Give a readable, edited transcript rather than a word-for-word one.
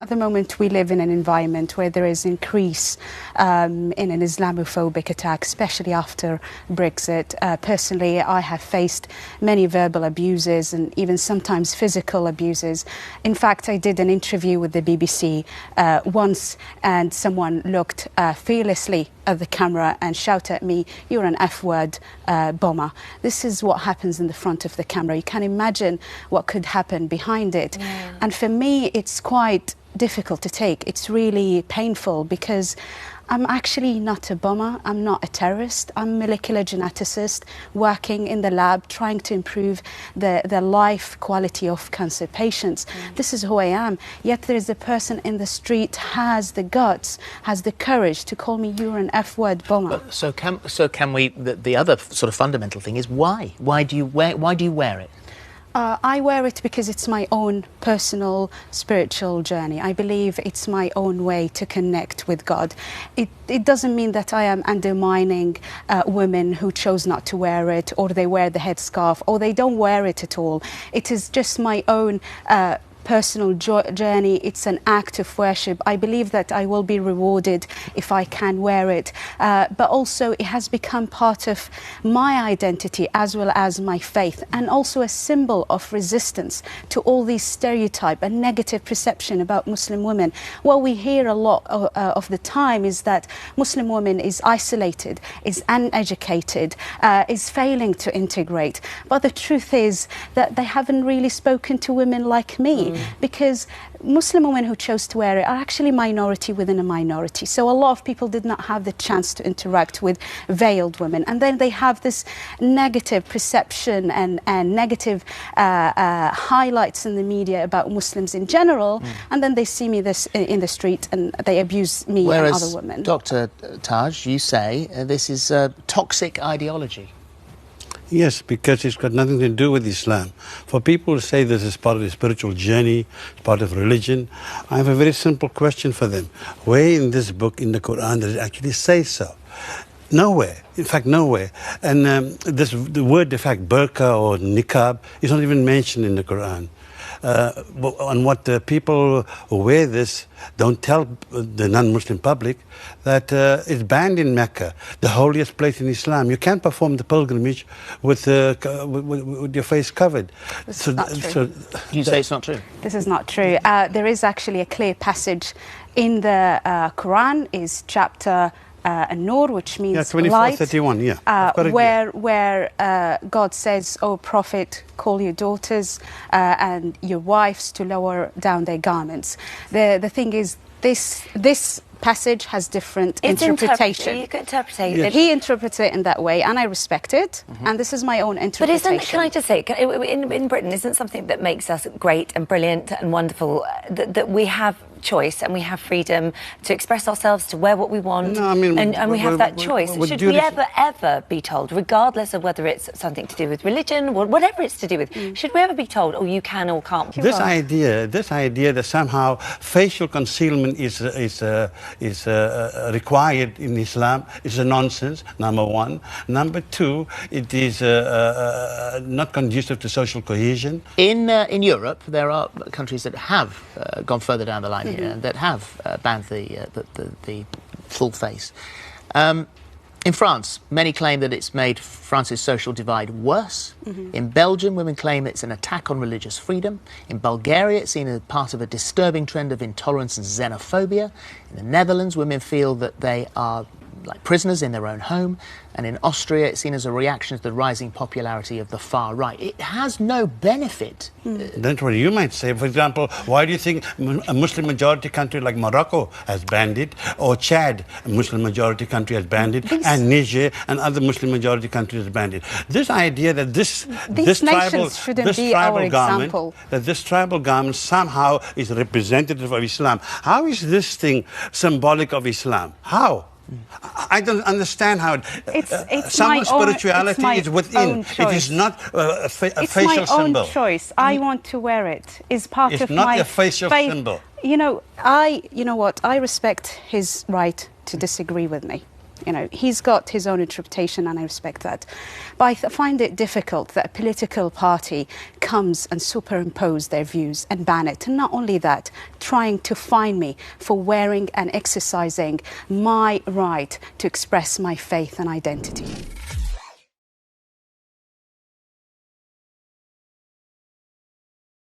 At the moment, we live in an environment where there is increase in an Islamophobic attack, especially after Brexit. Personally, I have faced many verbal abuses and even sometimes physical abuses. In fact, I did an interview with the BBC once, and someone looked fearlessly at the camera and shouted at me, "You're an F-word bomber." This is what happens in the front of the camera. You can imagine what could happen behind it. Yeah. And for me, it's quite difficult to take. It's really painful because I'm actually not a bomber, I'm not a terrorist, I'm a molecular geneticist working in the lab trying to improve the life quality of cancer patients. This is who I am. Yet there is a person in the street has the guts, has the courage to call me, "You're an F-word bomber." So can we, the other sort of fundamental thing is why? Why do you wear it? I wear it because it's my own personal spiritual journey. I believe it's my own way to connect with God. It doesn't mean that I am undermining women who chose not to wear it, or they wear the headscarf, or they don't wear it at all. It is just my own personal journey. It's an act of worship. I believe that I will be rewarded if I can wear it, but also it has become part of my identity as well as my faith, and also a symbol of resistance to all these stereotype and negative perception about Muslim women. What we hear a lot of the time is that Muslim women is isolated, is uneducated, is failing to integrate, but the truth is that they haven't really spoken to women like me. Because Muslim women who chose to wear it are actually minority within a minority. So a lot of people did not have the chance to interact with veiled women. And then they have this negative perception and negative highlights in the media about Muslims in general. And then they see me in the street and they abuse me and other women. Dr. Taj, you say this is a toxic ideology. Yes, because it's got nothing to do with Islam. For people who say this is part of the spiritual journey, it's part of religion, I have a very simple question for them. Where in this book, in the Quran, does it actually say so? Nowhere. In fact, nowhere. And the word, in fact, burqa or niqab is not even mentioned in the Quran. And what the people who wear this don't tell the non-Muslim public that it's banned in Mecca, the holiest place in Islam. You can't perform the pilgrimage with your face covered. This is not true. You say it's not true? This is not true. There is actually a clear passage in the Quran, is chapter An-Nur, which means 24:31, light, where God says, "O Prophet, call your daughters and your wives to lower down their garments." The thing is, this passage has different interpretation. You can interpret it. Yes. He interprets it in that way, and I respect it. And this is my own interpretation. But can I just say, in Britain, isn't something that makes us great and brilliant and wonderful that we have choice and we have freedom to express ourselves, to wear what we want, and we have that choice? Should we ever be told, regardless of whether it's something to do with religion or whatever it's to do with, should we ever be told, "Oh, you can or can't"? This idea that somehow facial concealment is required in Islam is a nonsense, number one. Number two, it is not conducive to social cohesion. In Europe, there are countries that have gone further down the line here, that have banned the full face. In France, many claim that it's made France's social divide worse. In Belgium, women claim it's an attack on religious freedom. In Bulgaria, it's seen as part of a disturbing trend of intolerance and xenophobia. In the Netherlands, women feel that they are like prisoners in their own home. And in Austria, it's seen as a reaction to the rising popularity of the far right. It has no benefit. Don't worry, you might say, for example, why do you think a Muslim majority country like Morocco has banned it, or Chad, a Muslim majority country, has banned it, and Niger and other Muslim majority countries have banned it? This idea that this tribal garment somehow is representative of Islam. How is this thing symbolic of Islam? How? I don't understand how some spirituality is within. It is not a facial symbol. It's my own choice. I want to wear it. It's part of my faith. It's not a facial symbol. You know what? I respect his right to disagree with me. You know, he's got his own interpretation, and I respect that. But I find it difficult that a political party comes and superimpose their views and ban it. And not only that, trying to fine me for wearing and exercising my right to express my faith and identity.